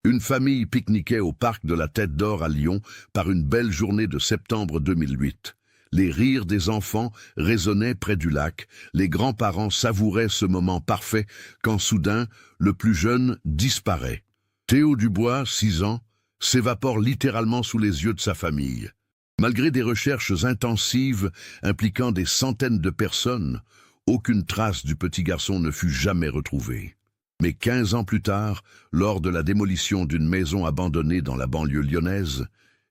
Une famille pique-niquait au parc de la Tête d'Or à Lyon par une belle journée de septembre 2008. Les rires des enfants résonnaient près du lac, les grands-parents savouraient ce moment parfait quand soudain, le plus jeune disparaît. Théo Dubois, 6 ans, s'évapore littéralement sous les yeux de sa famille. Malgré des recherches intensives impliquant des centaines de personnes, aucune trace du petit garçon ne fut jamais retrouvée. Mais 15 ans plus tard, lors de la démolition d'une maison abandonnée dans la banlieue lyonnaise,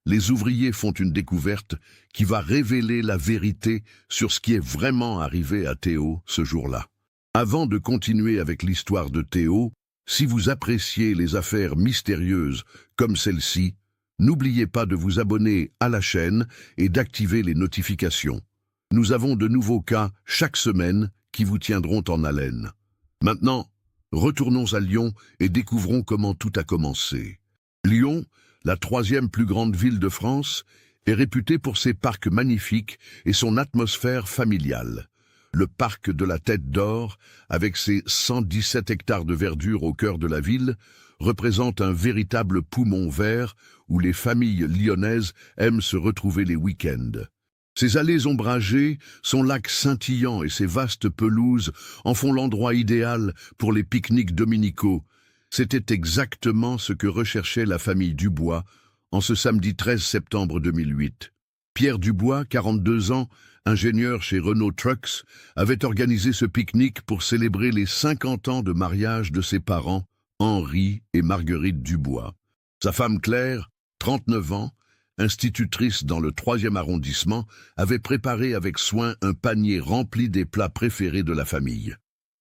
les ouvriers font une découverte qui va révéler la vérité sur ce qui est vraiment arrivé à Théo ce jour-là. Avant de continuer avec l'histoire de Théo, si vous appréciez les affaires mystérieuses comme celle-ci, n'oubliez pas de vous abonner à la chaîne et d'activer les notifications. Nous avons de nouveaux cas chaque semaine qui vous tiendront en haleine. Maintenant, retournons à Lyon et découvrons comment tout a commencé. Lyon, la 3e plus grande ville de France, est réputée pour ses parcs magnifiques et son atmosphère familiale. Le parc de la Tête d'Or, avec ses 117 hectares de verdure au cœur de la ville, représente un véritable poumon vert où les familles lyonnaises aiment se retrouver les week-ends. Ses allées ombragées, son lac scintillant et ses vastes pelouses en font l'endroit idéal pour les pique-niques dominicaux. C'était exactement ce que recherchait la famille Dubois en ce samedi 13 septembre 2008. Pierre Dubois, 42 ans, ingénieur chez Renault Trucks, avait organisé ce pique-nique pour célébrer les 50 ans de mariage de ses parents, Henri et Marguerite Dubois. Sa femme Claire, 39 ans, institutrice dans le 3e arrondissement, avait préparé avec soin un panier rempli des plats préférés de la famille.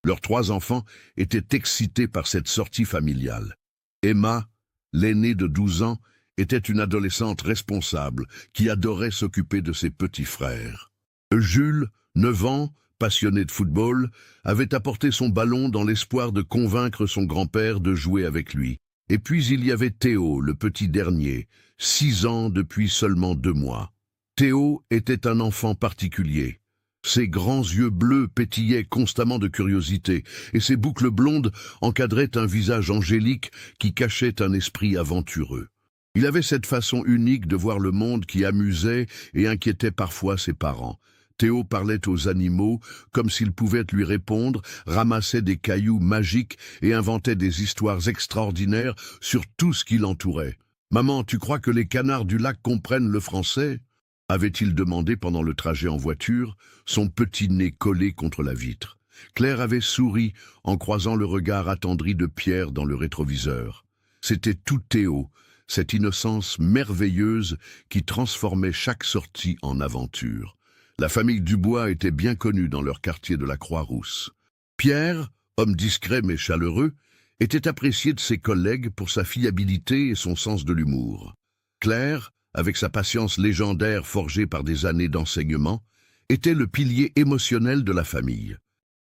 Leurs 3 enfants étaient excités par cette sortie familiale. Emma, l'aînée de 12 ans, était une adolescente responsable qui adorait s'occuper de ses petits frères. Jules, 9 ans, passionné de football, avait apporté son ballon dans l'espoir de convaincre son grand-père de jouer avec lui. Et puis il y avait Théo, le petit dernier, 6 ans depuis seulement 2 mois. Théo était un enfant particulier. Ses grands yeux bleus pétillaient constamment de curiosité, et ses boucles blondes encadraient un visage angélique qui cachait un esprit aventureux. Il avait cette façon unique de voir le monde qui amusait et inquiétait parfois ses parents. Théo parlait aux animaux comme s'ils pouvaient lui répondre, ramassait des cailloux magiques et inventait des histoires extraordinaires sur tout ce qui l'entourait. « Maman, tu crois que les canards du lac comprennent le français ?» avait-il demandé pendant le trajet en voiture, son petit nez collé contre la vitre. Claire avait souri en croisant le regard attendri de Pierre dans le rétroviseur. C'était tout Théo, cette innocence merveilleuse qui transformait chaque sortie en aventure. La famille Dubois était bien connue dans leur quartier de la Croix-Rousse. Pierre, homme discret mais chaleureux, était apprécié de ses collègues pour sa fiabilité et son sens de l'humour. Claire, avec sa patience légendaire forgée par des années d'enseignement, était le pilier émotionnel de la famille.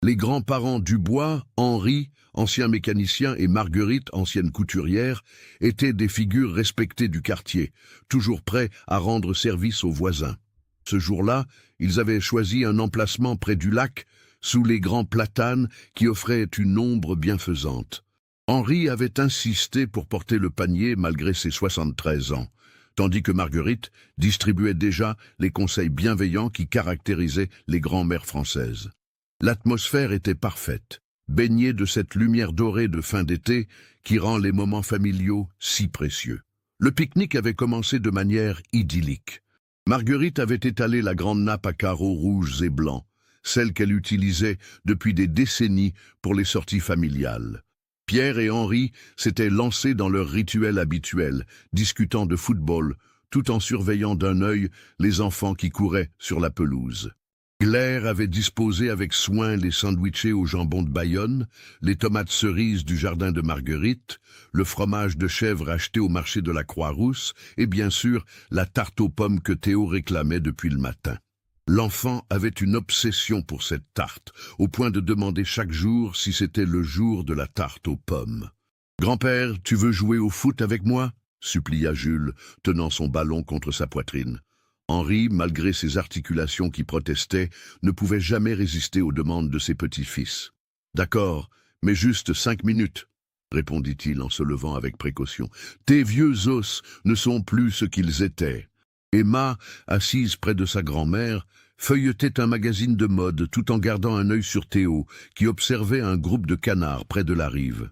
Les grands-parents Dubois, Henri, ancien mécanicien, et Marguerite, ancienne couturière, étaient des figures respectées du quartier, toujours prêts à rendre service aux voisins. Ce jour-là, ils avaient choisi un emplacement près du lac, sous les grands platanes qui offraient une ombre bienfaisante. Henri avait insisté pour porter le panier malgré ses 73 ans, tandis que Marguerite distribuait déjà les conseils bienveillants qui caractérisaient les grands-mères françaises. L'atmosphère était parfaite, baignée de cette lumière dorée de fin d'été qui rend les moments familiaux si précieux. Le pique-nique avait commencé de manière idyllique. Marguerite avait étalé la grande nappe à carreaux rouges et blancs, celle qu'elle utilisait depuis des décennies pour les sorties familiales. Pierre et Henri s'étaient lancés dans leur rituel habituel, discutant de football, tout en surveillant d'un œil les enfants qui couraient sur la pelouse. Claire avait disposé avec soin les sandwichés au jambon de Bayonne, les tomates cerises du jardin de Marguerite, le fromage de chèvre acheté au marché de la Croix-Rousse et bien sûr la tarte aux pommes que Théo réclamait depuis le matin. L'enfant avait une obsession pour cette tarte, au point de demander chaque jour si c'était le jour de la tarte aux pommes. « Grand-père, tu veux jouer au foot avec moi ?» supplia Jules, tenant son ballon contre sa poitrine. Henri, malgré ses articulations qui protestaient, ne pouvait jamais résister aux demandes de ses petits-fils. « D'accord, mais juste 5 minutes. » répondit-il en se levant avec précaution. Tes vieux os ne sont plus ce qu'ils étaient. Emma, assise près de sa grand-mère, feuilletait un magazine de mode tout en gardant un œil sur Théo, qui observait un groupe de canards près de la rive.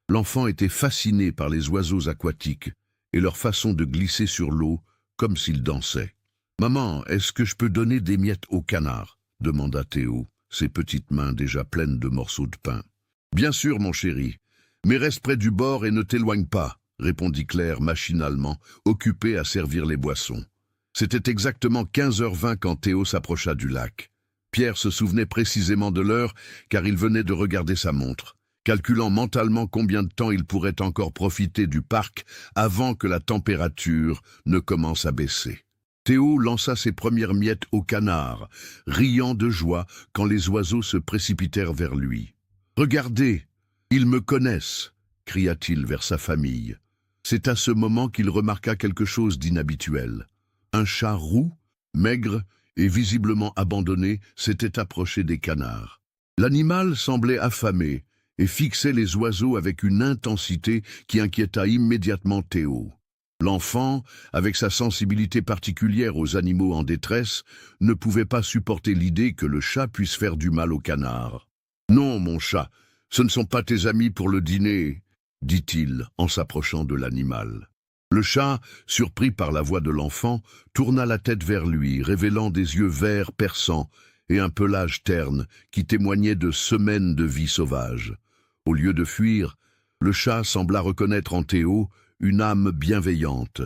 L'enfant était fasciné par les oiseaux aquatiques et leur façon de glisser sur l'eau comme s'ils dansaient. « Maman, est-ce que je peux donner des miettes aux canards ?» demanda Théo, ses petites mains déjà pleines de morceaux de pain. « Bien sûr, mon chéri, mais reste près du bord et ne t'éloigne pas, » répondit Claire machinalement, occupée à servir les boissons. C'était exactement 15h20 quand Théo s'approcha du lac. Pierre se souvenait précisément de l'heure car il venait de regarder sa montre, calculant mentalement combien de temps il pourrait encore profiter du parc avant que la température ne commence à baisser. Théo lança ses premières miettes au canard, riant de joie quand les oiseaux se précipitèrent vers lui. « Regardez, ils me connaissent !» cria-t-il vers sa famille. C'est à ce moment qu'il remarqua quelque chose d'inhabituel. Un chat roux, maigre et visiblement abandonné s'était approché des canards. L'animal semblait affamé et fixait les oiseaux avec une intensité qui inquiéta immédiatement Théo. L'enfant, avec sa sensibilité particulière aux animaux en détresse, ne pouvait pas supporter l'idée que le chat puisse faire du mal au canard. « Non, mon chat, ce ne sont pas tes amis pour le dîner, » dit-il en s'approchant de l'animal. Le chat, surpris par la voix de l'enfant, tourna la tête vers lui, révélant des yeux verts perçants et un pelage terne qui témoignait de semaines de vie sauvage. Au lieu de fuir, le chat sembla reconnaître en Théo une âme bienveillante.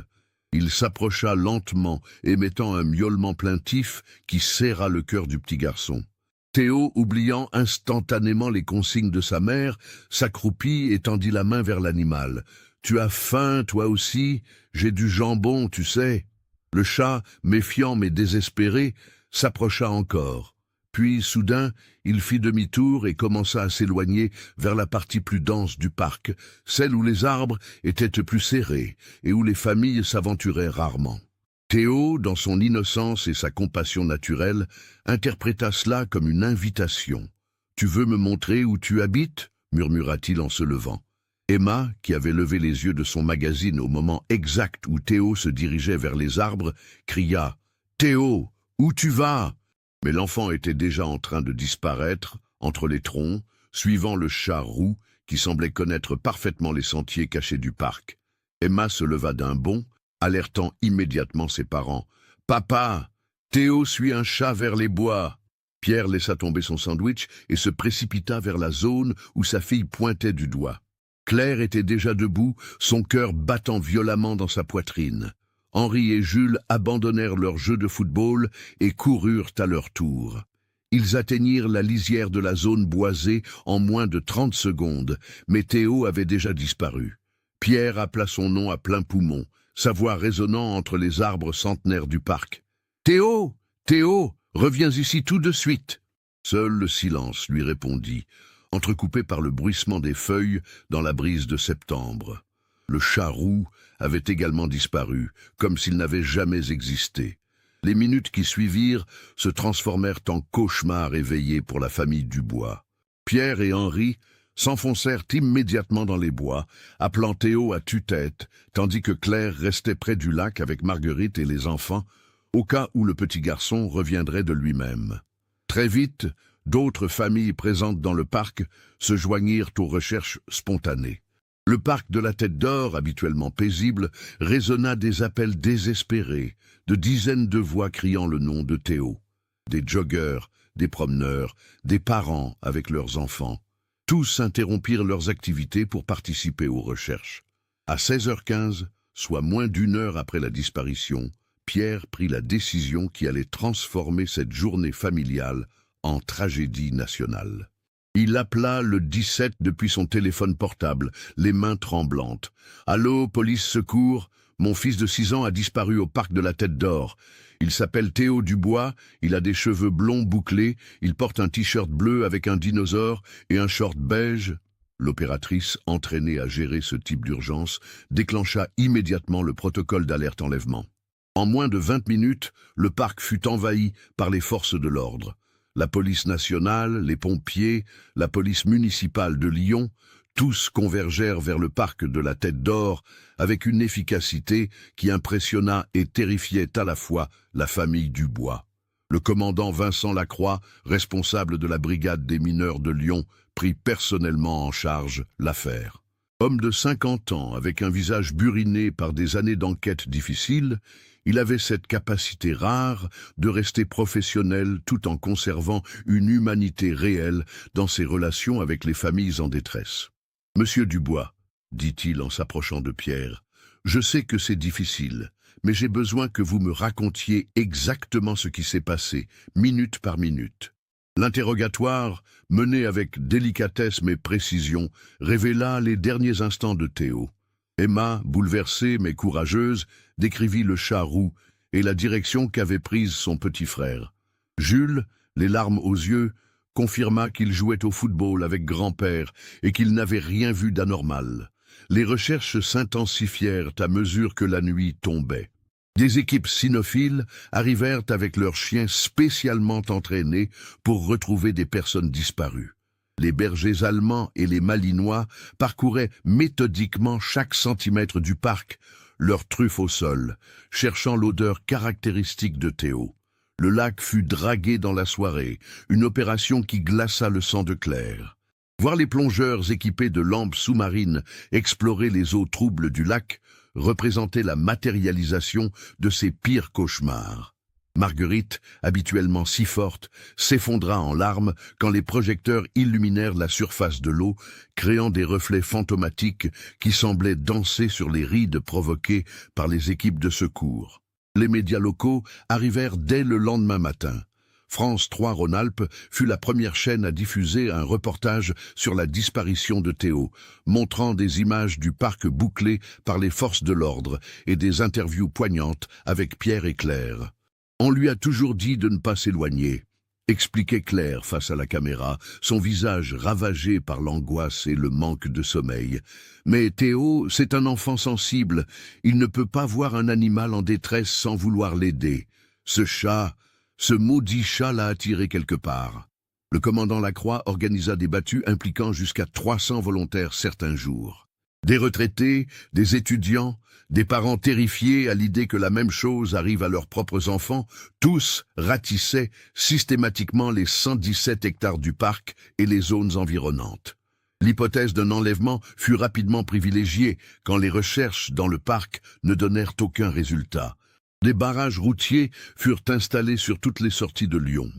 Il s'approcha lentement, émettant un miaulement plaintif qui serra le cœur du petit garçon. Théo, oubliant instantanément les consignes de sa mère, s'accroupit et tendit la main vers l'animal. « Tu as faim, toi aussi? J'ai du jambon, tu sais. » Le chat, méfiant mais désespéré, s'approcha encore. Puis, soudain, il fit demi-tour et commença à s'éloigner vers la partie plus dense du parc, celle où les arbres étaient plus serrés et où les familles s'aventuraient rarement. Théo, dans son innocence et sa compassion naturelle, interpréta cela comme une invitation. « Tu veux me montrer où tu habites ?» murmura-t-il en se levant. Emma, qui avait levé les yeux de son magazine au moment exact où Théo se dirigeait vers les arbres, cria « Théo, où tu vas ?» Mais l'enfant était déjà en train de disparaître entre les troncs, suivant le chat roux qui semblait connaître parfaitement les sentiers cachés du parc. Emma se leva d'un bond, alertant immédiatement ses parents. « Papa, Théo suit un chat vers les bois !» Pierre laissa tomber son sandwich et se précipita vers la zone où sa fille pointait du doigt. Claire était déjà debout, son cœur battant violemment dans sa poitrine. Henri et Jules abandonnèrent leur jeu de football et coururent à leur tour. Ils atteignirent la lisière de la zone boisée en moins de 30 secondes, mais Théo avait déjà disparu. Pierre appela son nom à plein poumon, sa voix résonnant entre les arbres centenaires du parc. « Théo, Théo, reviens ici tout de suite !» Seul le silence lui répondit, entrecoupé par le bruissement des feuilles dans la brise de septembre. Le chat roux avait également disparu, comme s'il n'avait jamais existé. Les minutes qui suivirent se transformèrent en cauchemars éveillés pour la famille Dubois. Pierre et Henri s'enfoncèrent immédiatement dans les bois, appelant Théo à tue-tête, tandis que Claire restait près du lac avec Marguerite et les enfants, au cas où le petit garçon reviendrait de lui-même. Très vite, d'autres familles présentes dans le parc se joignirent aux recherches spontanées. Le parc de la Tête d'Or, habituellement paisible, résonna des appels désespérés, de dizaines de voix criant le nom de Théo. Des joggeurs, des promeneurs, des parents avec leurs enfants. Tous interrompirent leurs activités pour participer aux recherches. À 16h15, soit moins d'une heure après la disparition, Pierre prit la décision qui allait transformer cette journée familiale en tragédie nationale. Il appela le 17 depuis son téléphone portable, les mains tremblantes. « Allô, police secours, mon fils de 6 ans a disparu au parc de la Tête d'Or. Il s'appelle Théo Dubois, il a des cheveux blonds bouclés, il porte un t-shirt bleu avec un dinosaure et un short beige. » L'opératrice, entraînée à gérer ce type d'urgence, déclencha immédiatement le protocole d'alerte enlèvement. En moins de 20 minutes, le parc fut envahi par les forces de l'ordre. La police nationale, les pompiers, la police municipale de Lyon, Tous convergèrent vers le parc de la Tête d'Or avec une efficacité qui impressionna et terrifiait à la fois la famille Dubois. Le commandant Vincent Lacroix, responsable de la brigade des mineurs de Lyon, prit personnellement en charge l'affaire. Homme de 50 ans, avec un visage buriné par des années d'enquête difficiles, il avait cette capacité rare de rester professionnel tout en conservant une humanité réelle dans ses relations avec les familles en détresse. « Monsieur Dubois, dit-il en s'approchant de Pierre, je sais que c'est difficile, mais j'ai besoin que vous me racontiez exactement ce qui s'est passé, minute par minute. » L'interrogatoire, mené avec délicatesse mais précision, révéla les derniers instants de Théo. Emma, bouleversée mais courageuse, décrivit le chat roux et la direction qu'avait prise son petit frère. Jules, les larmes aux yeux, confirma qu'il jouait au football avec grand-père et qu'il n'avait rien vu d'anormal. Les recherches s'intensifièrent à mesure que la nuit tombait. Des équipes cynophiles arrivèrent avec leurs chiens spécialement entraînés pour retrouver des personnes disparues. Les bergers allemands et les malinois parcouraient méthodiquement chaque centimètre du parc, leurs truffes au sol, cherchant l'odeur caractéristique de Théo. Le lac fut dragué dans la soirée, une opération qui glaça le sang de Claire. Voir les plongeurs équipés de lampes sous-marines explorer les eaux troubles du lac représentait la matérialisation de ses pires cauchemars. Marguerite, habituellement si forte, s'effondra en larmes quand les projecteurs illuminèrent la surface de l'eau, créant des reflets fantomatiques qui semblaient danser sur les rides provoquées par les équipes de secours. Les médias locaux arrivèrent dès le lendemain matin. France 3 Rhône-Alpes fut la première chaîne à diffuser un reportage sur la disparition de Théo, montrant des images du parc bouclé par les forces de l'ordre et des interviews poignantes avec Pierre et Claire. « On lui a toujours dit de ne pas s'éloigner », expliquait Claire face à la caméra, son visage ravagé par l'angoisse et le manque de sommeil. « Mais Théo, c'est un enfant sensible. Il ne peut pas voir un animal en détresse sans vouloir l'aider. Ce maudit chat l'a attiré quelque part. » Le commandant Lacroix organisa des battues impliquant jusqu'à 300 volontaires certains jours. Des retraités, des étudiants, des parents terrifiés à l'idée que la même chose arrive à leurs propres enfants, tous ratissaient systématiquement les 117 hectares du parc et les zones environnantes. L'hypothèse d'un enlèvement fut rapidement privilégiée quand les recherches dans le parc ne donnèrent aucun résultat. Des barrages routiers furent installés sur toutes les sorties de Lyon.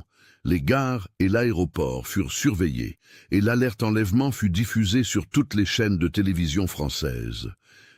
Les gares et l'aéroport furent surveillés et l'alerte enlèvement fut diffusée sur toutes les chaînes de télévision françaises.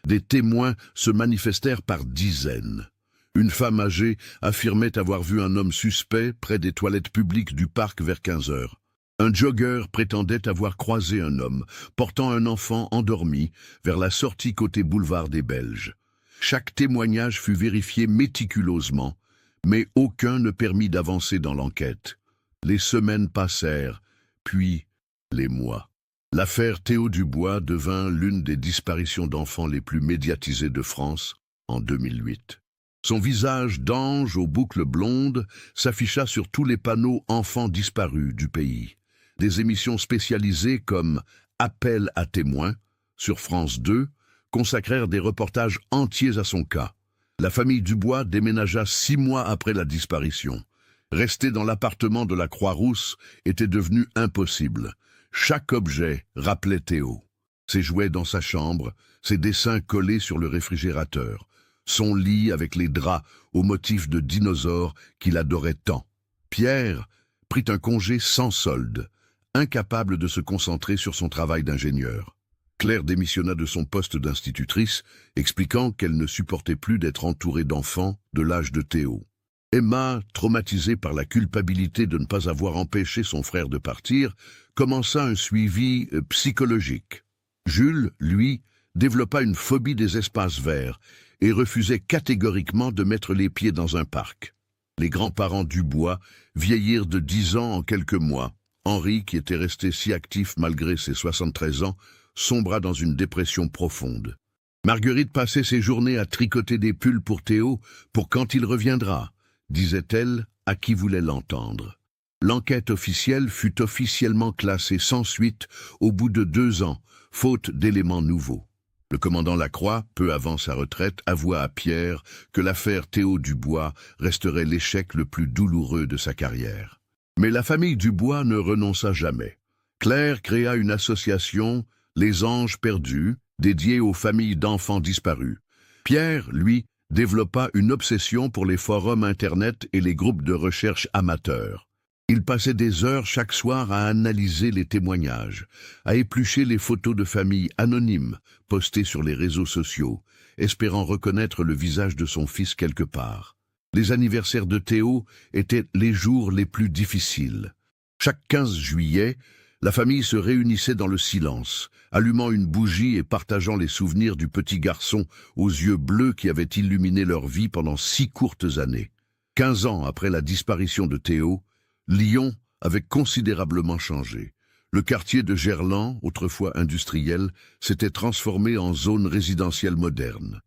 Des témoins se manifestèrent par dizaines. Une femme âgée affirmait avoir vu un homme suspect près des toilettes publiques du parc vers 15 heures. Un jogger prétendait avoir croisé un homme portant un enfant endormi vers la sortie côté boulevard des Belges. Chaque témoignage fut vérifié méticuleusement, mais aucun ne permit d'avancer dans l'enquête. Les semaines passèrent, puis les mois. L'affaire Théo Dubois devint l'une des disparitions d'enfants les plus médiatisées de France en 2008. Son visage d'ange aux boucles blondes s'afficha sur tous les panneaux enfants disparus du pays. Des émissions spécialisées comme Appel à témoins sur France 2 consacrèrent des reportages entiers à son cas. La famille Dubois déménagea 6 mois après la disparition. Rester dans l'appartement de la Croix-Rousse était devenu impossible. Chaque objet rappelait Théo. Ses jouets dans sa chambre, ses dessins collés sur le réfrigérateur, son lit avec les draps au motif de dinosaures qu'il adorait tant. Pierre prit un congé sans solde, incapable de se concentrer sur son travail d'ingénieur. Claire démissionna de son poste d'institutrice, expliquant qu'elle ne supportait plus d'être entourée d'enfants de l'âge de Théo. Emma, traumatisée par la culpabilité de ne pas avoir empêché son frère de partir, commença un suivi psychologique. Jules, lui, développa une phobie des espaces verts et refusait catégoriquement de mettre les pieds dans un parc. Les grands-parents Dubois vieillirent de 10 ans en quelques mois. Henri, qui était resté si actif malgré ses 73 ans, sombra dans une dépression profonde. Marguerite passait ses journées à tricoter des pulls pour Théo, pour quand il reviendra, disait-elle à qui voulait l'entendre. L'enquête officielle fut officiellement classée sans suite au bout de 2 ans, faute d'éléments nouveaux. Le commandant Lacroix, peu avant sa retraite, avoua à Pierre que l'affaire Théo Dubois resterait l'échec le plus douloureux de sa carrière. Mais la famille Dubois ne renonça jamais. Claire créa une association, Les Anges Perdus, dédiée aux familles d'enfants disparus. Pierre, lui, développa une obsession pour les forums Internet et les groupes de recherche amateurs. Il passait des heures chaque soir à analyser les témoignages, à éplucher les photos de familles anonymes postées sur les réseaux sociaux, espérant reconnaître le visage de son fils quelque part. Les anniversaires de Théo étaient les jours les plus difficiles. Chaque 15 juillet, la famille se réunissait dans le silence, allumant une bougie et partageant les souvenirs du petit garçon aux yeux bleus qui avait illuminé leur vie pendant 6 courtes années. 15 ans après la disparition de Théo, Lyon avait considérablement changé. Le quartier de Gerland, autrefois industriel, s'était transformé en zone résidentielle moderne.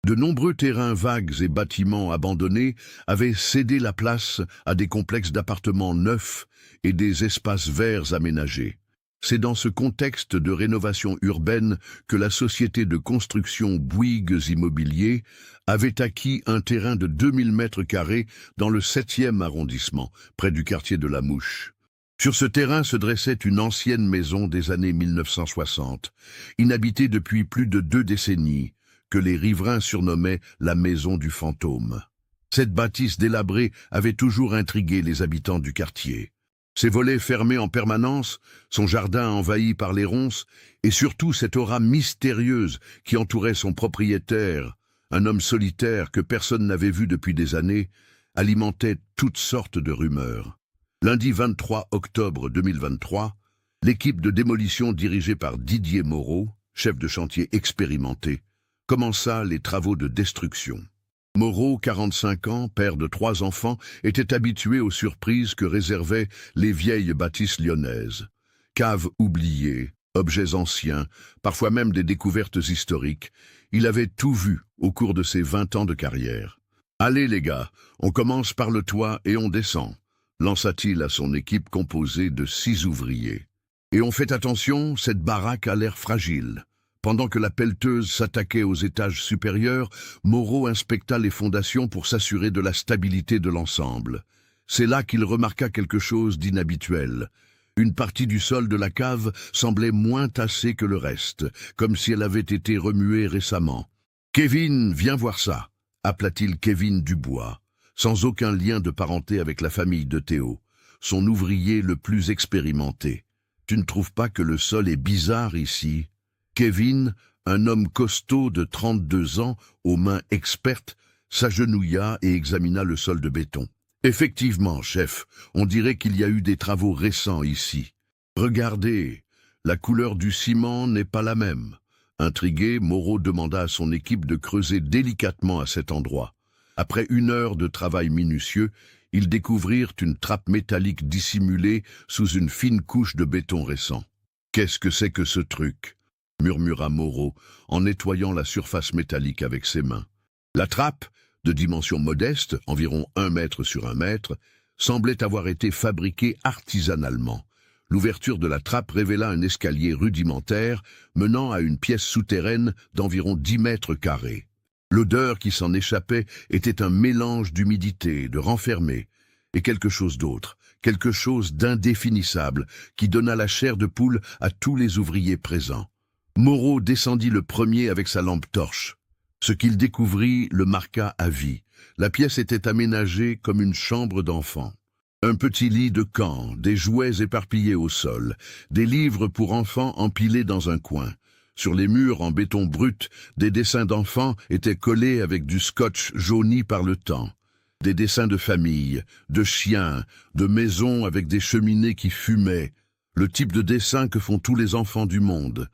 De nombreux terrains vagues et bâtiments abandonnés avaient cédé la place à des complexes d'appartements neufs et des espaces verts aménagés. C'est dans ce contexte de rénovation urbaine que la société de construction Bouygues Immobilier avait acquis un terrain de 2000 mètres carrés dans le 7e arrondissement, près du quartier de la Mouche. Sur ce terrain se dressait une ancienne maison des années 1960, inhabitée depuis plus de 2 décennies, que les riverains surnommaient la maison du fantôme. Cette bâtisse délabrée avait toujours intrigué les habitants du quartier. Ses volets fermés en permanence, son jardin envahi par les ronces, et surtout cette aura mystérieuse qui entourait son propriétaire, un homme solitaire que personne n'avait vu depuis des années, alimentait toutes sortes de rumeurs. Lundi 23 octobre 2023, l'équipe de démolition dirigée par Didier Moreau, chef de chantier expérimenté, commença les travaux de destruction. Moreau, 45 ans, père de 3 enfants, était habitué aux surprises que réservaient les vieilles bâtisses lyonnaises. Caves oubliées, objets anciens, parfois même des découvertes historiques, il avait tout vu au cours de ses 20 ans de carrière. « Allez les gars, on commence par le toit et on descend », lança-t-il à son équipe composée de 6 ouvriers. « Et on fait attention, cette baraque a l'air fragile. » Pendant que la pelleteuse s'attaquait aux étages supérieurs, Moreau inspecta les fondations pour s'assurer de la stabilité de l'ensemble. C'est là qu'il remarqua quelque chose d'inhabituel. Une partie du sol de la cave semblait moins tassée que le reste, comme si elle avait été remuée récemment. « Kevin, viens voir ça !» appela-t-il Kevin Dubois, sans aucun lien de parenté avec la famille de Théo, son ouvrier le plus expérimenté. « Tu ne trouves pas que le sol est bizarre ici ?» Kevin, un homme costaud de 32 ans, aux mains expertes, s'agenouilla et examina le sol de béton. « Effectivement, chef, on dirait qu'il y a eu des travaux récents ici. Regardez, la couleur du ciment n'est pas la même. » Intrigué, Moreau demanda à son équipe de creuser délicatement à cet endroit. Après 1 heure de travail minutieux, ils découvrirent une trappe métallique dissimulée sous une fine couche de béton récent. « Qu'est-ce que c'est que ce truc ?» murmura Moreau, en nettoyant la surface métallique avec ses mains. La trappe, de dimension modeste, environ 1 mètre sur 1 mètre, semblait avoir été fabriquée artisanalement. L'ouverture de la trappe révéla un escalier rudimentaire menant à une pièce souterraine d'environ 10 mètres carrés. L'odeur qui s'en échappait était un mélange d'humidité, de renfermé, et quelque chose d'autre, quelque chose d'indéfinissable, qui donna la chair de poule à tous les ouvriers présents. Moreau descendit le premier avec sa lampe torche. Ce qu'il découvrit le marqua à vie. La pièce était aménagée comme une chambre d'enfant. Un petit lit de camp, des jouets éparpillés au sol, des livres pour enfants empilés dans un coin. Sur les murs en béton brut, des dessins d'enfants étaient collés avec du scotch jauni par le temps. Des dessins de famille, de chiens, de maisons avec des cheminées qui fumaient. Le type de dessin que font tous les enfants du monde.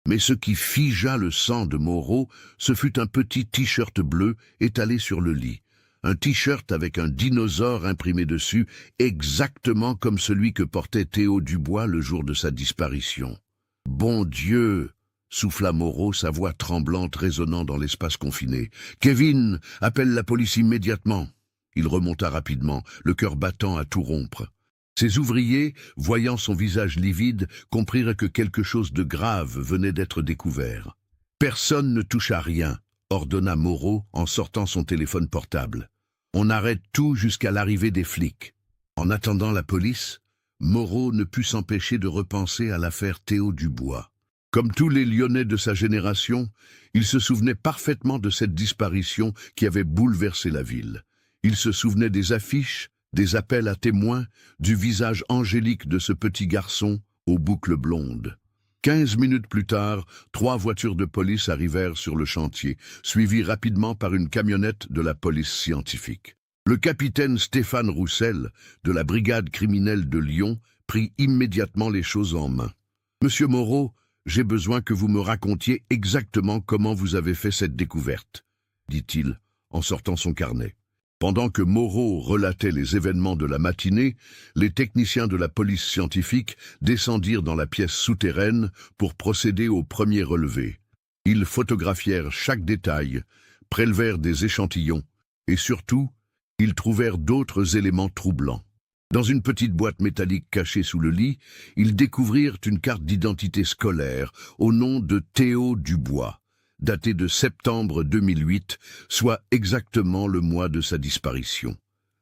Mais ce qui figea le sang de Moreau, ce fut un petit t-shirt bleu étalé sur le lit. Un t-shirt avec un dinosaure imprimé dessus, exactement comme celui que portait Théo Dubois le jour de sa disparition. « Bon Dieu !» souffla Moreau, sa voix tremblante résonnant dans l'espace confiné. « Kevin, appelle la police immédiatement !» Il remonta rapidement, le cœur battant à tout rompre. Ces ouvriers, voyant son visage livide, comprirent que quelque chose de grave venait d'être découvert. « Personne ne touche à rien », ordonna Moreau en sortant son téléphone portable. « On arrête tout jusqu'à l'arrivée des flics. » En attendant la police, Moreau ne put s'empêcher de repenser à l'affaire Théo Dubois. Comme tous les Lyonnais de sa génération, il se souvenait parfaitement de cette disparition qui avait bouleversé la ville. Il se souvenait des affiches, des appels à témoins, du visage angélique de ce petit garçon aux boucles blondes. 15 minutes plus tard, 3 voitures de police arrivèrent sur le chantier, suivies rapidement par une camionnette de la police scientifique. Le capitaine Stéphane Roussel, de la brigade criminelle de Lyon, prit immédiatement les choses en main. « Monsieur Moreau, j'ai besoin que vous me racontiez exactement comment vous avez fait cette découverte, » dit-il en sortant son carnet. Pendant que Moreau relatait les événements de la matinée, les techniciens de la police scientifique descendirent dans la pièce souterraine pour procéder au premier relevé. Ils photographièrent chaque détail, prélevèrent des échantillons et surtout, ils trouvèrent d'autres éléments troublants. Dans une petite boîte métallique cachée sous le lit, ils découvrirent une carte d'identité scolaire au nom de Théo Dubois, datée de septembre 2008, soit exactement le mois de sa disparition.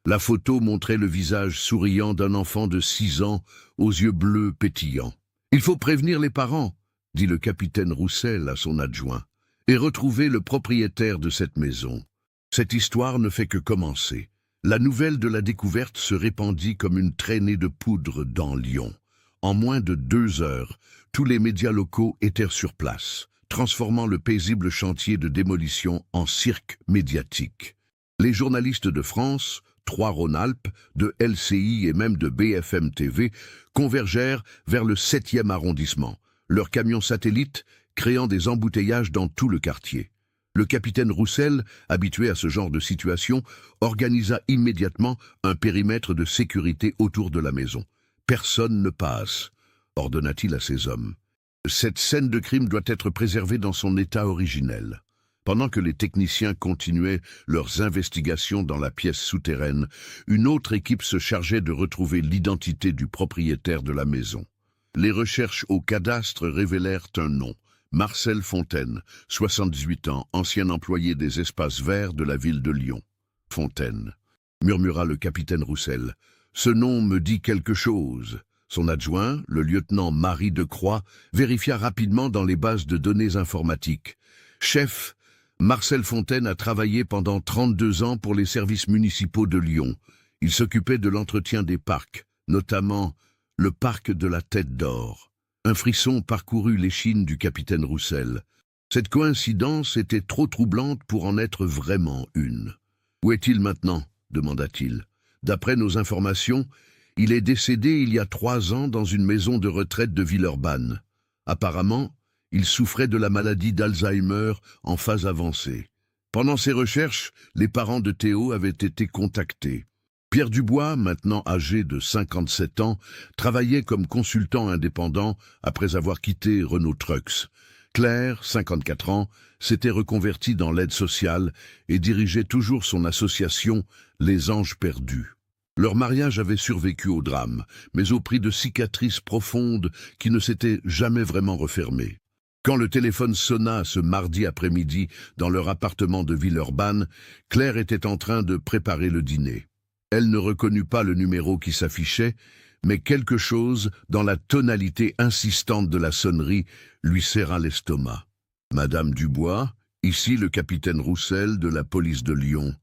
La photo montrait le visage souriant d'un enfant de 6 ans, aux yeux bleus pétillants. « Il faut prévenir les parents », dit le capitaine Roussel à son adjoint, « et retrouver le propriétaire de cette maison. Cette histoire ne fait que commencer. » La nouvelle de la découverte se répandit comme une traînée de poudre dans Lyon. En moins de 2 heures, tous les médias locaux étaient sur place, transformant le paisible chantier de démolition en cirque médiatique. Les journalistes de France, 3 Rhône-Alpes, de LCI et même de BFM TV convergèrent vers le 7e arrondissement, leurs camions satellites créant des embouteillages dans tout le quartier. Le capitaine Roussel, habitué à ce genre de situation, organisa immédiatement un périmètre de sécurité autour de la maison. « Personne ne passe », ordonna-t-il à ses hommes. « Cette scène de crime doit être préservée dans son état originel. » Pendant que les techniciens continuaient leurs investigations dans la pièce souterraine, une autre équipe se chargeait de retrouver l'identité du propriétaire de la maison. Les recherches au cadastre révélèrent un nom. Marcel Fontaine, 78 ans, ancien employé des espaces verts de la ville de Lyon. « Fontaine », murmura le capitaine Roussel, « ce nom me dit quelque chose. » Son adjoint, le lieutenant Marie Decroix, vérifia rapidement dans les bases de données informatiques. « Chef, Marcel Fontaine a travaillé pendant 32 ans pour les services municipaux de Lyon. Il s'occupait de l'entretien des parcs, notamment le parc de la Tête d'Or. » Un frisson parcourut l'échine du capitaine Roussel. Cette coïncidence était trop troublante pour en être vraiment une. « Où est-il maintenant ?» demanda-t-il. « D'après nos informations, il est décédé il y a 3 ans dans une maison de retraite de Villeurbanne. Apparemment, il souffrait de la maladie d'Alzheimer en phase avancée. Pendant ces recherches, les parents de Théo avaient été contactés. Pierre Dubois, maintenant âgé de 57 ans, travaillait comme consultant indépendant après avoir quitté Renault Trucks. Claire, 54 ans, s'était reconvertie dans l'aide sociale et dirigeait toujours son association Les Anges Perdus. Leur mariage avait survécu au drame, mais au prix de cicatrices profondes qui ne s'étaient jamais vraiment refermées. Quand le téléphone sonna ce mardi après-midi dans leur appartement de Villeurbanne, Claire était en train de préparer le dîner. Elle ne reconnut pas le numéro qui s'affichait, mais quelque chose dans la tonalité insistante de la sonnerie lui serra l'estomac. « Madame Dubois, ici le capitaine Roussel de la police de Lyon.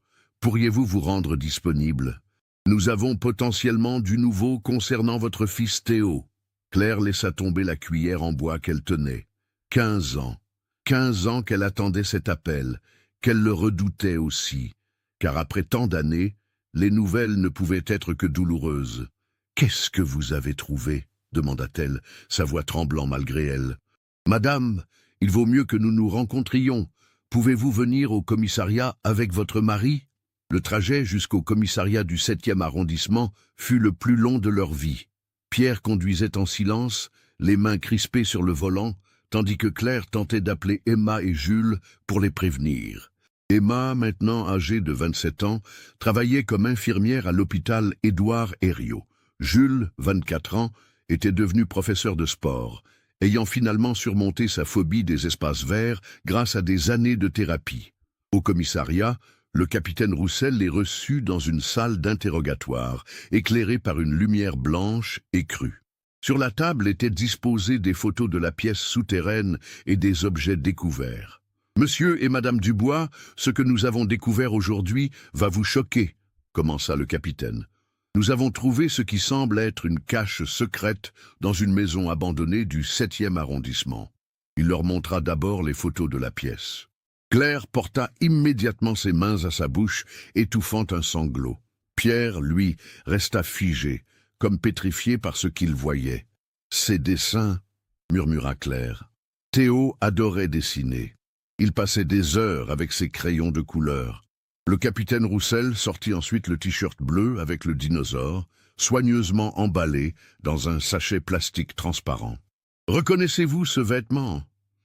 Pourriez-vous vous rendre disponible? Nous avons potentiellement du nouveau concernant votre fils Théo. » Claire laissa tomber la cuillère en bois qu'elle tenait. 15 ans. 15 ans qu'elle attendait cet appel, qu'elle le redoutait aussi, car après tant d'années, les nouvelles ne pouvaient être que douloureuses. « Qu'est-ce que vous avez trouvé ?» demanda-t-elle, sa voix tremblant malgré elle. « Madame, il vaut mieux que nous nous rencontrions. Pouvez-vous venir au commissariat avec votre mari ?» Le trajet jusqu'au commissariat du 7e arrondissement fut le plus long de leur vie. Pierre conduisait en silence, les mains crispées sur le volant, tandis que Claire tentait d'appeler Emma et Jules pour les prévenir. Emma, maintenant âgée de 27 ans, travaillait comme infirmière à l'hôpital Édouard Herriot. Jules, 24 ans, était devenu professeur de sport, ayant finalement surmonté sa phobie des espaces verts grâce à des années de thérapie. Au commissariat, le capitaine Roussel les reçut dans une salle d'interrogatoire, éclairée par une lumière blanche et crue. Sur la table étaient disposées des photos de la pièce souterraine et des objets découverts. « Monsieur et Madame Dubois, ce que nous avons découvert aujourd'hui va vous choquer », commença le capitaine. « Nous avons trouvé ce qui semble être une cache secrète dans une maison abandonnée du 7e arrondissement. » Il leur montra d'abord les photos de la pièce. Claire porta immédiatement ses mains à sa bouche, étouffant un sanglot. Pierre, lui, resta figé, comme pétrifié par ce qu'il voyait. « Ces dessins, » murmura Claire. Théo adorait dessiner. Il passait des heures avec ses crayons de couleur. Le capitaine Roussel sortit ensuite le t-shirt bleu avec le dinosaure, soigneusement emballé dans un sachet plastique transparent. « Reconnaissez-vous ce vêtement ?»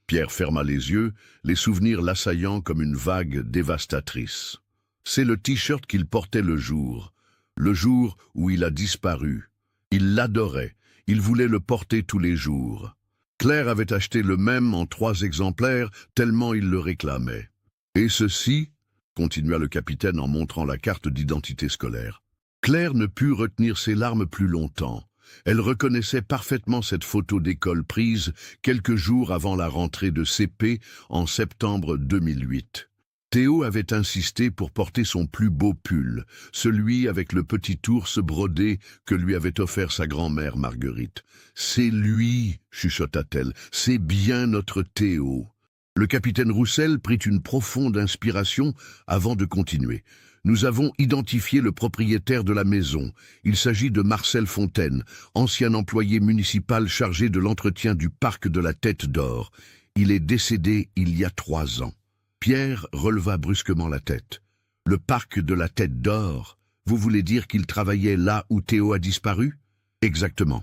Pierre ferma les yeux, les souvenirs l'assaillant comme une vague dévastatrice. C'est le t-shirt qu'il portait le jour où il a disparu. Il l'adorait, il voulait le porter tous les jours. Claire avait acheté le même en 3 exemplaires, tellement il le réclamait. « Et ceci ?» continua le capitaine en montrant la carte d'identité scolaire. Claire ne put retenir ses larmes plus longtemps. Elle reconnaissait parfaitement cette photo d'école prise quelques jours avant la rentrée de CP en septembre 2008. Théo avait insisté pour porter son plus beau pull, celui avec le petit ours brodé que lui avait offert sa grand-mère Marguerite. « C'est lui !» chuchota-t-elle. « C'est bien notre Théo !» Le capitaine Roussel prit une profonde inspiration avant de continuer. « Nous avons identifié le propriétaire de la maison. Il s'agit de Marcel Fontaine, ancien employé municipal chargé de l'entretien du parc de la Tête d'Or. Il est décédé il y a 3 ans. » Pierre releva brusquement la tête. « Le parc de la Tête d'Or, vous voulez dire qu'il travaillait là où Théo a disparu ?»« Exactement.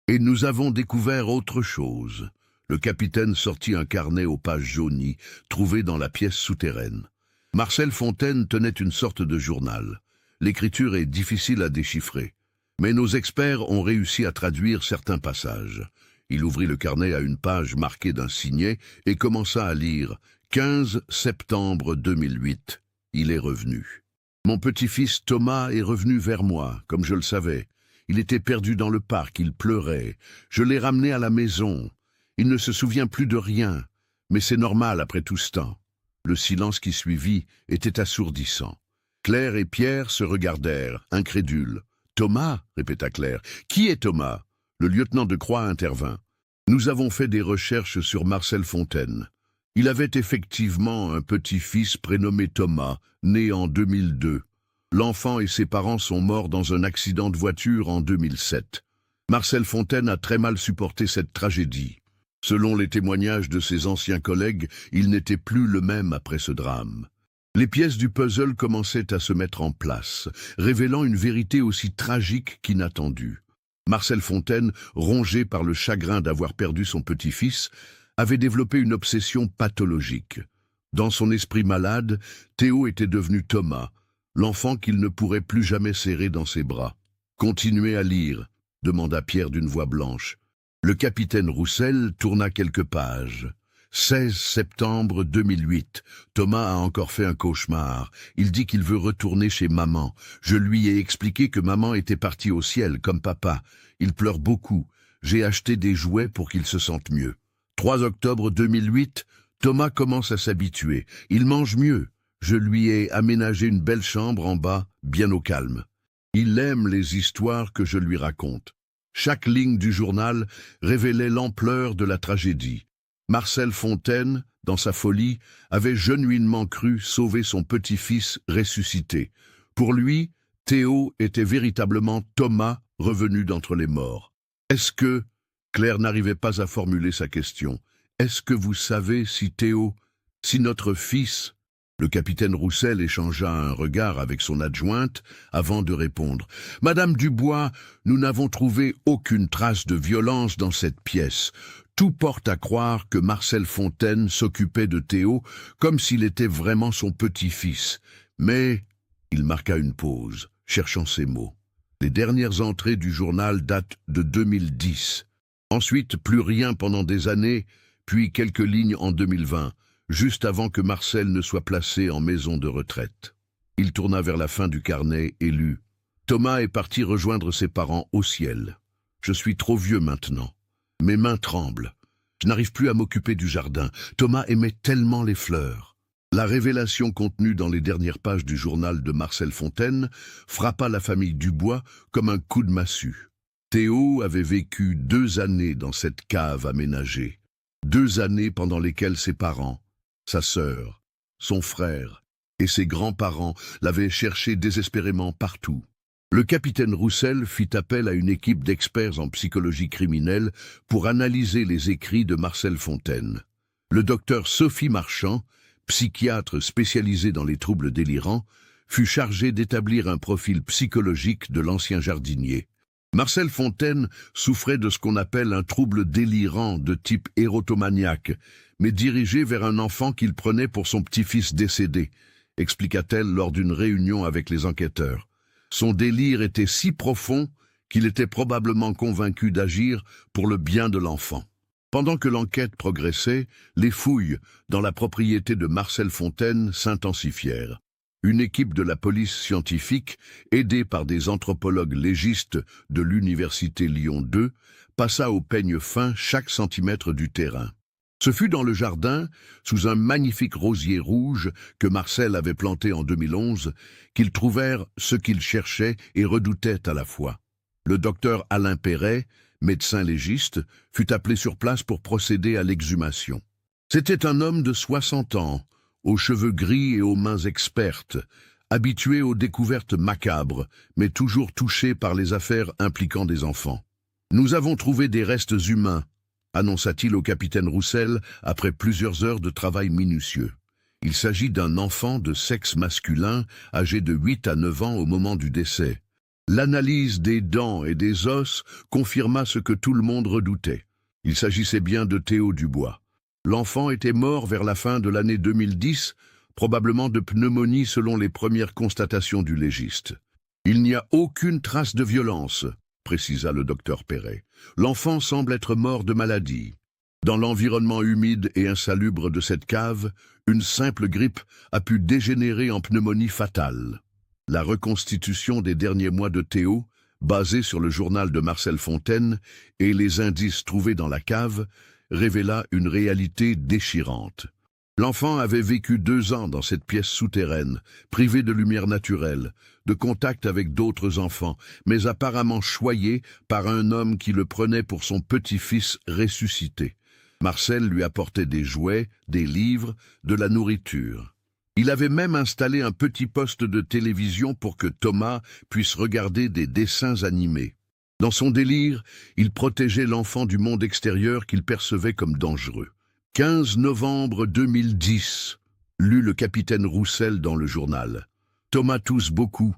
Et nous avons découvert autre chose. » Le capitaine sortit un carnet aux pages jaunies, trouvé dans la pièce souterraine. Marcel Fontaine tenait une sorte de journal. L'écriture est difficile à déchiffrer, mais nos experts ont réussi à traduire certains passages. Il ouvrit le carnet à une page marquée d'un signet et commença à lire « 15 septembre 2008. Il est revenu. Mon petit-fils Thomas est revenu vers moi, comme je le savais. Il était perdu dans le parc, il pleurait. Je l'ai ramené à la maison. Il ne se souvient plus de rien, mais c'est normal après tout ce temps. » Le silence qui suivit était assourdissant. Claire et Pierre se regardèrent, incrédules. « Thomas ?» répéta Claire. « Qui est Thomas ?» Le lieutenant de Croix intervint. « Nous avons fait des recherches sur Marcel Fontaine. Il avait effectivement un petit-fils prénommé Thomas, né en 2002. L'enfant et ses parents sont morts dans un accident de voiture en 2007. Marcel Fontaine a très mal supporté cette tragédie. Selon les témoignages de ses anciens collègues, il n'était plus le même après ce drame. » Les pièces du puzzle commençaient à se mettre en place, révélant une vérité aussi tragique qu'inattendue. Marcel Fontaine, rongé par le chagrin d'avoir perdu son petit-fils, avait développé une obsession pathologique. Dans son esprit malade, Théo était devenu Thomas, l'enfant qu'il ne pourrait plus jamais serrer dans ses bras. « Continuez à lire » demanda Pierre d'une voix blanche. Le capitaine Roussel tourna quelques pages. 16 septembre 2008. Thomas a encore fait un cauchemar. Il dit qu'il veut retourner chez maman. Je lui ai expliqué que maman était partie au ciel, comme papa. Il pleure beaucoup. J'ai acheté des jouets pour qu'il se sente mieux. 3 octobre 2008. Thomas commence à s'habituer. Il mange mieux. Je lui ai aménagé une belle chambre en bas, bien au calme. Il aime les histoires que je lui raconte. Chaque ligne du journal révélait l'ampleur de la tragédie. Marcel Fontaine, dans sa folie, avait genuinement cru sauver son petit-fils ressuscité. Pour lui, Théo était véritablement Thomas revenu d'entre les morts. Est-ce que... Claire n'arrivait pas à formuler sa question. Est-ce que vous savez si Théo, si notre fils... Le capitaine Roussel échangea un regard avec son adjointe avant de répondre. « Madame Dubois, nous n'avons trouvé aucune trace de violence dans cette pièce. Tout porte à croire que Marcel Fontaine s'occupait de Théo comme s'il était vraiment son petit-fils. Mais... » Il marqua une pause, cherchant ses mots. Les dernières entrées du journal datent de 2010. Ensuite, plus rien pendant des années, puis quelques lignes en 2020, juste avant que Marcel ne soit placé en maison de retraite. Il tourna vers la fin du carnet et lut « Thomas est parti rejoindre ses parents au ciel. Je suis trop vieux maintenant. Mes mains tremblent. Je n'arrive plus à m'occuper du jardin. Thomas aimait tellement les fleurs. » La révélation contenue dans les dernières pages du journal de Marcel Fontaine frappa la famille Dubois comme un coup de massue. Théo avait vécu 2 années dans cette cave aménagée. 2 années pendant lesquelles ses parents, sa sœur, son frère et ses grands-parents l'avaient cherché désespérément partout. Le capitaine Roussel fit appel à une équipe d'experts en psychologie criminelle pour analyser les écrits de Marcel Fontaine. Le docteur Sophie Marchand, psychiatre spécialisée dans les troubles délirants, fut chargée d'établir un profil psychologique de l'ancien jardinier. Marcel Fontaine souffrait de ce qu'on appelle un trouble délirant de type érotomaniaque, mais dirigé vers un enfant qu'il prenait pour son petit-fils décédé, expliqua-t-elle lors d'une réunion avec les enquêteurs. Son délire était si profond qu'il était probablement convaincu d'agir pour le bien de l'enfant. Pendant que l'enquête progressait, les fouilles dans la propriété de Marcel Fontaine s'intensifièrent. Une équipe de la police scientifique, aidée par des anthropologues légistes de l'université Lyon 2, passa au peigne fin chaque centimètre du terrain. Ce fut dans le jardin, sous un magnifique rosier rouge que Marcel avait planté en 2011, qu'ils trouvèrent ce qu'ils cherchaient et redoutaient à la fois. Le docteur Alain Perret, médecin légiste, fut appelé sur place pour procéder à l'exhumation. C'était un homme de 60 ans, aux cheveux gris et aux mains expertes, habitué aux découvertes macabres, mais toujours touché par les affaires impliquant des enfants. « Nous avons trouvé des restes humains », annonça-t-il au capitaine Roussel après plusieurs heures de travail minutieux. Il s'agit d'un enfant de sexe masculin, âgé de 8 à 9 ans au moment du décès. L'analyse des dents et des os confirma ce que tout le monde redoutait. Il s'agissait bien de Théo Dubois. L'enfant était mort vers la fin de l'année 2010, probablement de pneumonie selon les premières constatations du légiste. « Il n'y a aucune trace de violence », précisa le docteur Perret. « L'enfant semble être mort de maladie. Dans l'environnement humide et insalubre de cette cave, une simple grippe a pu dégénérer en pneumonie fatale. » La reconstitution des derniers mois de Théo, basée sur le journal de Marcel Fontaine et les indices trouvés dans la cave, révéla une réalité déchirante. L'enfant avait vécu 2 ans dans cette pièce souterraine, privé de lumière naturelle, de contact avec d'autres enfants, mais apparemment choyé par un homme qui le prenait pour son petit-fils ressuscité. Marcel lui apportait des jouets, des livres, de la nourriture. Il avait même installé un petit poste de télévision pour que Thomas puisse regarder des dessins animés. Dans son délire, il protégeait l'enfant du monde extérieur qu'il percevait comme dangereux. 15 novembre 2010, lut le capitaine Roussel dans le journal. Thomas tousse beaucoup.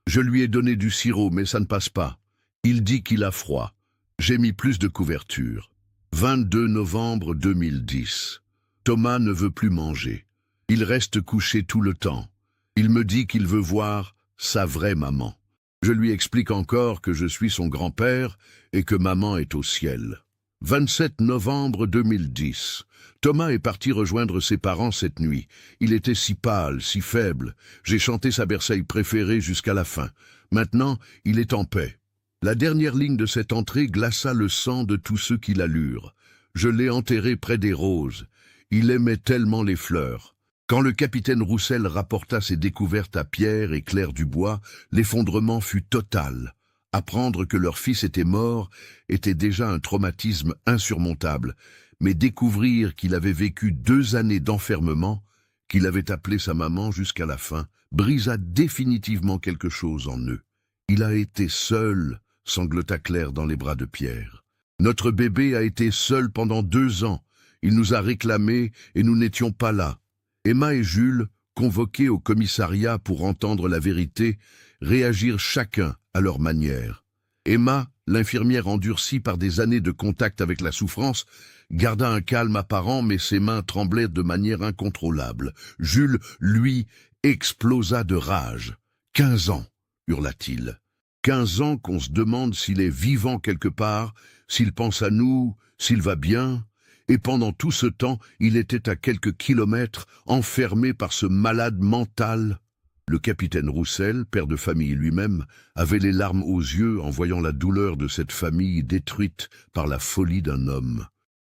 Je lui ai donné du sirop, mais ça ne passe pas. Il dit qu'il a froid. J'ai mis plus de couverture. 22 novembre 2010. Thomas ne veut plus manger. Il reste couché tout le temps. Il me dit qu'il veut voir sa vraie maman. Je lui explique encore que je suis son grand-père et que maman est au ciel. 27 novembre 2010. Thomas est parti rejoindre ses parents cette nuit. Il était si pâle, si faible. J'ai chanté sa berceille préférée jusqu'à la fin. Maintenant, il est en paix. La dernière ligne de cette entrée glaça le sang de tous ceux qui la lurent. Je l'ai enterré près des roses. Il aimait tellement les fleurs. Quand le capitaine Roussel rapporta ses découvertes à Pierre et Claire Dubois, l'effondrement fut total. Apprendre que leur fils était mort était déjà un traumatisme insurmontable, mais découvrir qu'il avait vécu 2 années d'enfermement, qu'il avait appelé sa maman jusqu'à la fin, brisa définitivement quelque chose en eux. Il a été seul, sanglota Claire dans les bras de Pierre. Notre bébé a été seul pendant 2 ans. Il nous a réclamés et nous n'étions pas là. Emma et Jules, convoqués au commissariat pour entendre la vérité, réagirent chacun à leur manière. Emma, l'infirmière endurcie par des années de contact avec la souffrance, garda un calme apparent, mais ses mains tremblaient de manière incontrôlable. Jules, lui, explosa de rage. « 15 ans !» hurla-t-il. 15 ans qu'on se demande s'il est vivant quelque part, s'il pense à nous, s'il va bien. Et pendant tout ce temps, il était à quelques kilomètres, enfermé par ce malade mental. Le capitaine Roussel, père de famille lui-même, avait les larmes aux yeux en voyant la douleur de cette famille détruite par la folie d'un homme.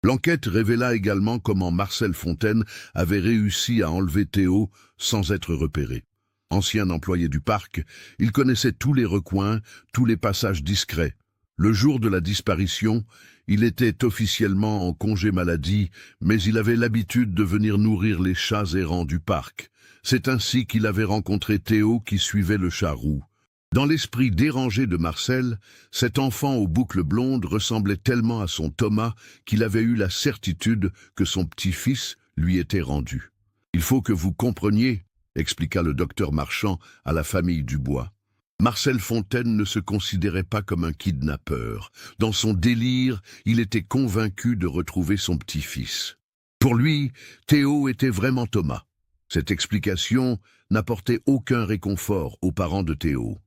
L'enquête révéla également comment Marcel Fontaine avait réussi à enlever Théo sans être repéré. Ancien employé du parc, il connaissait tous les recoins, tous les passages discrets. Le jour de la disparition, il était officiellement en congé maladie, mais il avait l'habitude de venir nourrir les chats errants du parc. C'est ainsi qu'il avait rencontré Théo qui suivait le chat roux. Dans l'esprit dérangé de Marcel, cet enfant aux boucles blondes ressemblait tellement à son Thomas qu'il avait eu la certitude que son petit-fils lui était rendu. « Il faut que vous compreniez », expliqua le docteur Marchand à la famille Dubois. Marcel Fontaine ne se considérait pas comme un kidnappeur. Dans son délire, il était convaincu de retrouver son petit-fils. Pour lui, Théo était vraiment Thomas. Cette explication n'apportait aucun réconfort aux parents de Théo,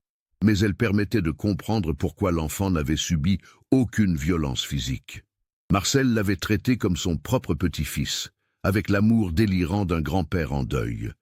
mais elle permettait de comprendre pourquoi l'enfant n'avait subi aucune violence physique. Marcel l'avait traité comme son propre petit-fils, avec l'amour délirant d'un grand-père en deuil.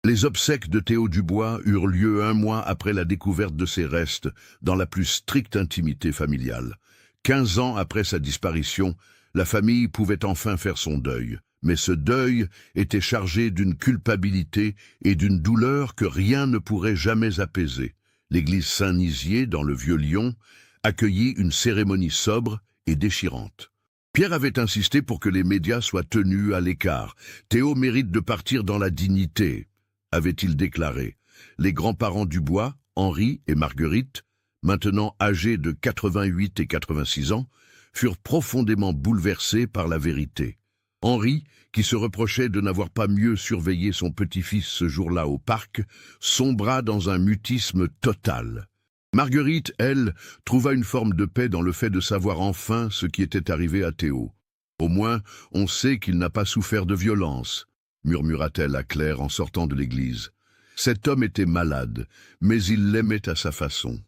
Les obsèques de Théo Dubois eurent lieu 1 mois après la découverte de ses restes, dans la plus stricte intimité familiale. 15 ans après sa disparition, la famille pouvait enfin faire son deuil. Mais ce deuil était chargé d'une culpabilité et d'une douleur que rien ne pourrait jamais apaiser. L'église Saint-Nizier, dans le Vieux-Lyon, accueillit une cérémonie sobre et déchirante. Pierre avait insisté pour que les médias soient tenus à l'écart. « Théo mérite de partir dans la dignité », avait-il déclaré. Les grands-parents Dubois, Henri et Marguerite, maintenant âgés de 88 et 86 ans, furent profondément bouleversés par la vérité. Henri, qui se reprochait de n'avoir pas mieux surveillé son petit-fils ce jour-là au parc, sombra dans un mutisme total. Marguerite, elle, trouva une forme de paix dans le fait de savoir enfin ce qui était arrivé à Théo. « Au moins, on sait qu'il n'a pas souffert de violence », murmura-t-elle à Claire en sortant de l'église. Cet homme était malade, mais il l'aimait à sa façon.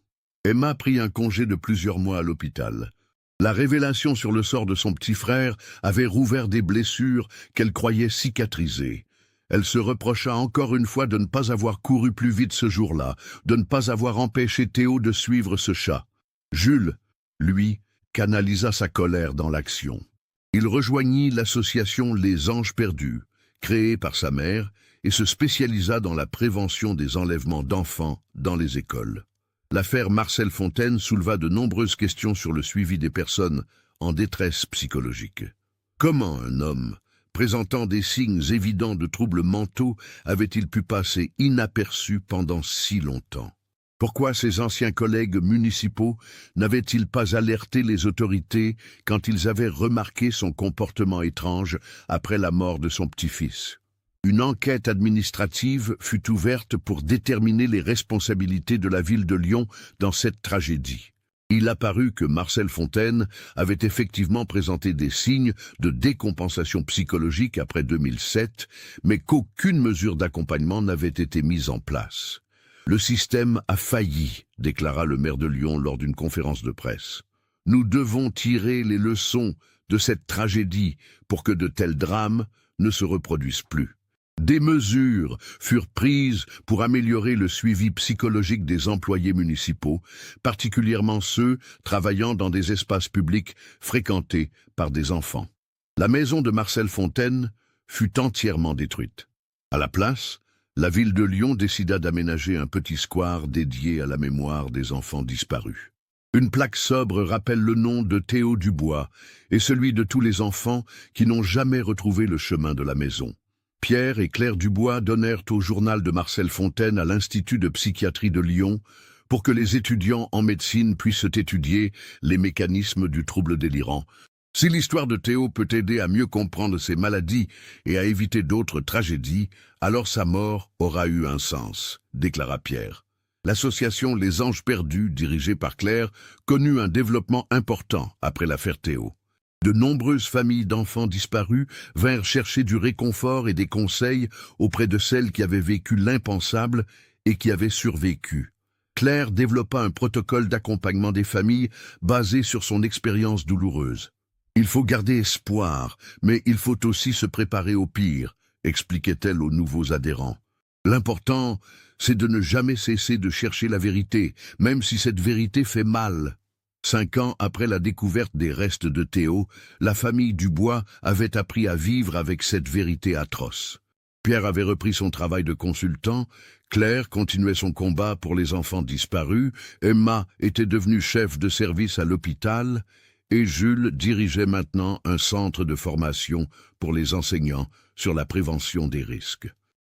Emma prit un congé de plusieurs mois à l'hôpital. La révélation sur le sort de son petit frère avait rouvert des blessures qu'elle croyait cicatrisées. Elle se reprocha encore une fois de ne pas avoir couru plus vite ce jour-là, de ne pas avoir empêché Théo de suivre ce chat. Jules, lui, canalisa sa colère dans l'action. Il rejoignit l'association Les Anges Perdus, créée par sa mère, et se spécialisa dans la prévention des enlèvements d'enfants dans les écoles. L'affaire Marcel Fontaine souleva de nombreuses questions sur le suivi des personnes en détresse psychologique. Comment un homme, présentant des signes évidents de troubles mentaux, avait-il pu passer inaperçu pendant si longtemps? Pourquoi ses anciens collègues municipaux n'avaient-ils pas alerté les autorités quand ils avaient remarqué son comportement étrange après la mort de son petit-fils? Une enquête administrative fut ouverte pour déterminer les responsabilités de la ville de Lyon dans cette tragédie. Il apparut que Marcel Fontaine avait effectivement présenté des signes de décompensation psychologique après 2007, mais qu'aucune mesure d'accompagnement n'avait été mise en place. « Le système a failli », déclara le maire de Lyon lors d'une conférence de presse. « Nous devons tirer les leçons de cette tragédie pour que de tels drames ne se reproduisent plus. » Des mesures furent prises pour améliorer le suivi psychologique des employés municipaux, particulièrement ceux travaillant dans des espaces publics fréquentés par des enfants. La maison de Marcel Fontaine fut entièrement détruite. À la place, la ville de Lyon décida d'aménager un petit square dédié à la mémoire des enfants disparus. Une plaque sobre rappelle le nom de Théo Dubois et celui de tous les enfants qui n'ont jamais retrouvé le chemin de la maison. Pierre et Claire Dubois donnèrent au journal de Marcel Fontaine à l'Institut de psychiatrie de Lyon pour que les étudiants en médecine puissent étudier les mécanismes du trouble délirant. Si l'histoire de Théo peut aider à mieux comprendre ces maladies et à éviter d'autres tragédies, alors sa mort aura eu un sens, déclara Pierre. L'association Les Anges Perdus, dirigée par Claire, connut un développement important après l'affaire Théo. De nombreuses familles d'enfants disparus vinrent chercher du réconfort et des conseils auprès de celles qui avaient vécu l'impensable et qui avaient survécu. Claire développa un protocole d'accompagnement des familles basé sur son expérience douloureuse. Il faut garder espoir, mais il faut aussi se préparer au pire, expliquait-elle aux nouveaux adhérents. L'important, c'est de ne jamais cesser de chercher la vérité, même si cette vérité fait mal. 5 ans après la découverte des restes de Théo, la famille Dubois avait appris à vivre avec cette vérité atroce. Pierre avait repris son travail de consultant, Claire continuait son combat pour les enfants disparus, Emma était devenue chef de service à l'hôpital, et Jules dirigeait maintenant un centre de formation pour les enseignants sur la prévention des risques.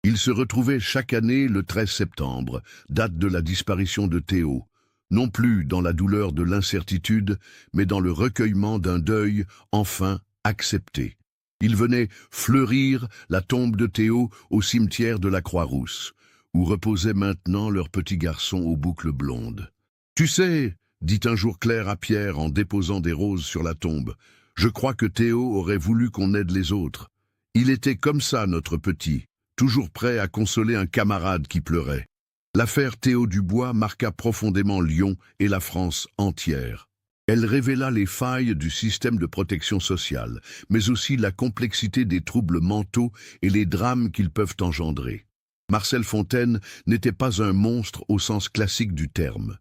Ils se retrouvaient chaque année le 13 septembre, date de la disparition de Théo, non plus dans la douleur de l'incertitude, mais dans le recueillement d'un deuil enfin accepté. Ils venaient fleurir la tombe de Théo au cimetière de la Croix-Rousse, où reposait maintenant leur petit garçon aux boucles blondes. « Tu sais, dit un jour Claire à Pierre en déposant des roses sur la tombe, je crois que Théo aurait voulu qu'on aide les autres. Il était comme ça, notre petit, toujours prêt à consoler un camarade qui pleurait. » L'affaire Théo Dubois marqua profondément Lyon et la France entière. Elle révéla les failles du système de protection sociale, mais aussi la complexité des troubles mentaux et les drames qu'ils peuvent engendrer. Marcel Fontaine n'était pas un monstre au sens classique du terme.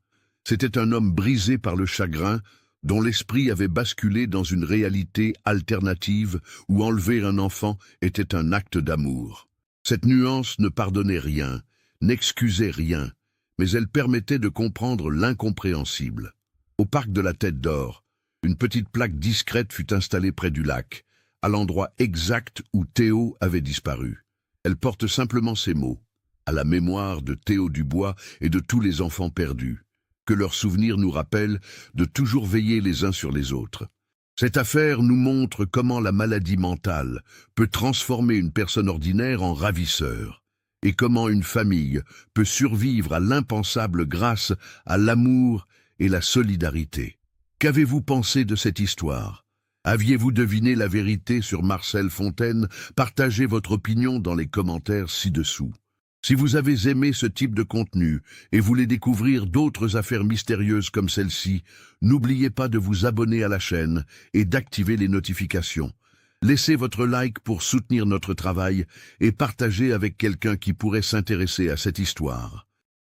C'était un homme brisé par le chagrin, dont l'esprit avait basculé dans une réalité alternative où enlever un enfant était un acte d'amour. Cette nuance ne pardonnait rien, n'excusait rien, mais elle permettait de comprendre l'incompréhensible. Au parc de la Tête d'Or, une petite plaque discrète fut installée près du lac, à l'endroit exact où Théo avait disparu. Elle porte simplement ces mots, à la mémoire de Théo Dubois et de tous les enfants perdus, que leurs souvenirs nous rappellent de toujours veiller les uns sur les autres. Cette affaire nous montre comment la maladie mentale peut transformer une personne ordinaire en ravisseur, et comment une famille peut survivre à l'impensable grâce à l'amour et la solidarité. Qu'avez-vous pensé de cette histoire? Aviez-vous deviné la vérité sur Marcel Fontaine? Partagez votre opinion dans les commentaires ci-dessous. Si vous avez aimé ce type de contenu et voulez découvrir d'autres affaires mystérieuses comme celle-ci, n'oubliez pas de vous abonner à la chaîne et d'activer les notifications. Laissez votre like pour soutenir notre travail et partagez avec quelqu'un qui pourrait s'intéresser à cette histoire.